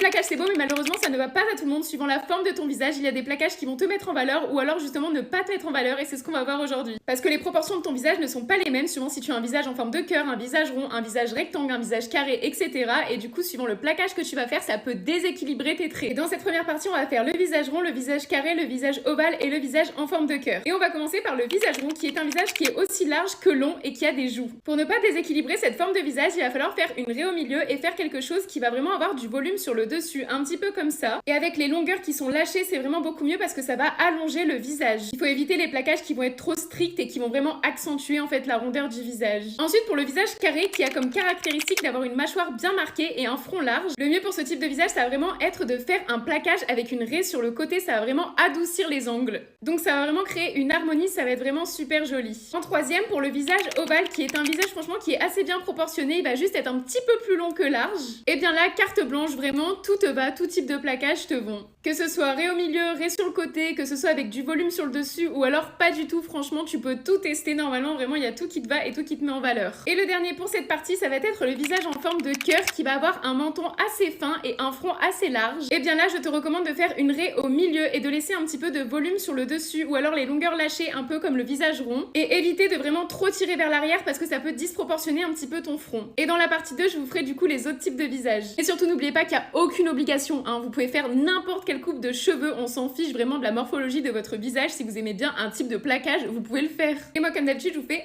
plaquages c'est beau mais malheureusement ça ne va pas à tout le monde suivant la forme de ton visage. Il y a des plaquages qui vont te mettre en valeur ou alors justement ne pas te mettre en valeur et c'est ce qu'on va voir aujourd'hui. Parce que les proportions de ton visage ne sont pas les mêmes suivant si tu as un visage en forme de cœur, un visage rond, un visage rectangle, un visage carré, etc. Et du coup suivant le plaquage que tu vas faire ça peut déséquilibrer tes traits. Et dans cette première partie on va faire le visage rond, le visage carré, le visage ovale et le visage en forme de cœur. Et on va commencer par le visage rond qui est un visage qui est aussi large que long et qui a des joues. Pour ne pas déséquilibrer cette forme de visage, il va falloir faire une raie au milieu et faire quelque chose qui va vraiment avoir du volume sur le dessus, un petit peu comme ça. Et avec les longueurs qui sont lâchées, c'est vraiment beaucoup mieux parce que ça va allonger le visage. Il faut éviter les plaquages qui vont être trop stricts et qui vont vraiment accentuer en fait la rondeur du visage. Ensuite, pour le visage carré qui a comme caractéristique d'avoir une mâchoire bien marquée et un front large, le mieux pour ce type de visage, ça va vraiment être de faire un plaquage avec une raie sur le côté, ça va vraiment adoucir les angles. Donc ça va vraiment créer une harmonie, ça va être vraiment super joli. En troisième, pour le visage ovale qui est un visage franchement qui est assez bien proportionné, il va juste être un petit peu plus long que large. Et bien là, carte blanche, vraiment tout te va, tout type de plaquage te vont. Que ce soit raie au milieu, raie sur le côté, que ce soit avec du volume sur le dessus ou alors pas du tout, franchement tu peux tout tester normalement, vraiment il y a tout qui te va et tout qui te met en valeur. Et le dernier pour cette partie, ça va être le visage en forme de cœur qui va avoir un menton assez fin et un front assez large. Et bien là, je te recommande de faire une raie au milieu et de laisser un petit peu de volume sur le dessus ou alors les longueurs lâchées un peu comme le visage rond et éviter de vraiment trop tirer vers l'arrière parce que ça peut disproportionner un petit peu ton front. Et dans la partie 2, je vous ferai du coup les autres types de visages. Et surtout n'oubliez pas qu'il n'y a aucune obligation, hein. Vous pouvez faire n'importe quelle coupe de cheveux, on s'en fiche vraiment de la morphologie de votre visage. Si vous aimez bien un type de plaquage, vous pouvez le faire. Et moi comme d'habitude, je vous fais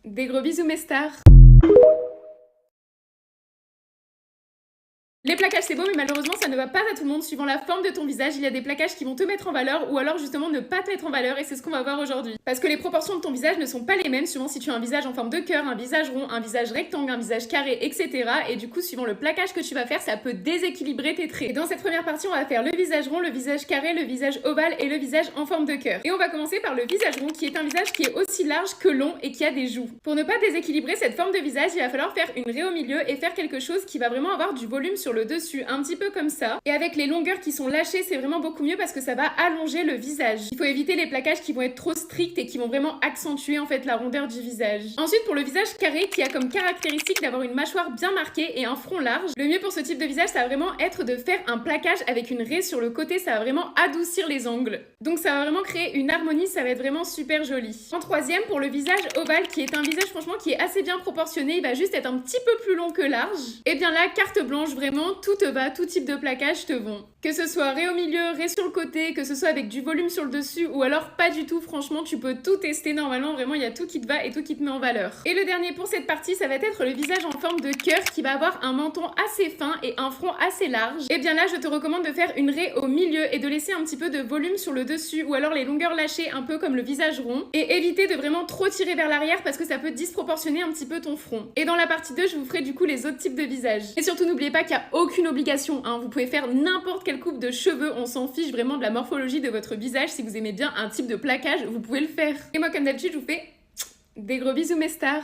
des gros bisous mes stars. Les plaquages c'est beau mais malheureusement ça ne va pas à tout le monde suivant la forme de ton visage. Il y a des plaquages qui vont te mettre en valeur ou alors justement ne pas te mettre en valeur et c'est ce qu'on va voir aujourd'hui. Parce que les proportions de ton visage ne sont pas les mêmes suivant si tu as un visage en forme de cœur, un visage rond, un visage rectangle, un visage carré, etc. Et du coup suivant le plaquage que tu vas faire ça peut déséquilibrer tes traits. Et dans cette première partie on va faire le visage rond, le visage carré, le visage ovale et le visage en forme de cœur. Et on va commencer par le visage rond qui est un visage qui est aussi large que long et qui a des joues. Pour ne pas déséquilibrer cette forme de visage, il va falloir faire une raie au milieu et faire quelque chose qui va vraiment avoir du volume sur le dessus, un petit peu comme ça. Et avec les longueurs qui sont lâchées, c'est vraiment beaucoup mieux parce que ça va allonger le visage. Il faut éviter les plaquages qui vont être trop stricts et qui vont vraiment accentuer en fait la rondeur du visage. Ensuite, pour le visage carré qui a comme caractéristique d'avoir une mâchoire bien marquée et un front large, le mieux pour ce type de visage, ça va vraiment être de faire un plaquage avec une raie sur le côté, ça va vraiment adoucir les angles. Donc ça va vraiment créer une harmonie, ça va être vraiment super joli. En troisième, pour le visage ovale qui est un visage franchement qui est assez bien proportionné, il va juste être un petit peu plus long que large. Et bien là, carte blanche, vraiment tout te va, tout type de plaquage te vont. Que ce soit raie au milieu, raie sur le côté, que ce soit avec du volume sur le dessus ou alors pas du tout, franchement tu peux tout tester normalement, vraiment il y a tout qui te va et tout qui te met en valeur. Et le dernier pour cette partie, ça va être le visage en forme de cœur qui va avoir un menton assez fin et un front assez large. Et bien là, je te recommande de faire une raie au milieu et de laisser un petit peu de volume sur le dessus ou alors les longueurs lâchées un peu comme le visage rond et éviter de vraiment trop tirer vers l'arrière parce que ça peut disproportionner un petit peu ton front. Et dans la partie 2, je vous ferai du coup les autres types de visages. Et surtout n'oubliez pas qu'il n'y a aucune obligation, hein. Vous pouvez faire n'importe quelle coupe de cheveux, on s'en fiche vraiment de la morphologie de votre visage. Si vous aimez bien un type de plaquage, vous pouvez le faire. Et moi comme d'habitude, je vous fais des gros bisous mes stars.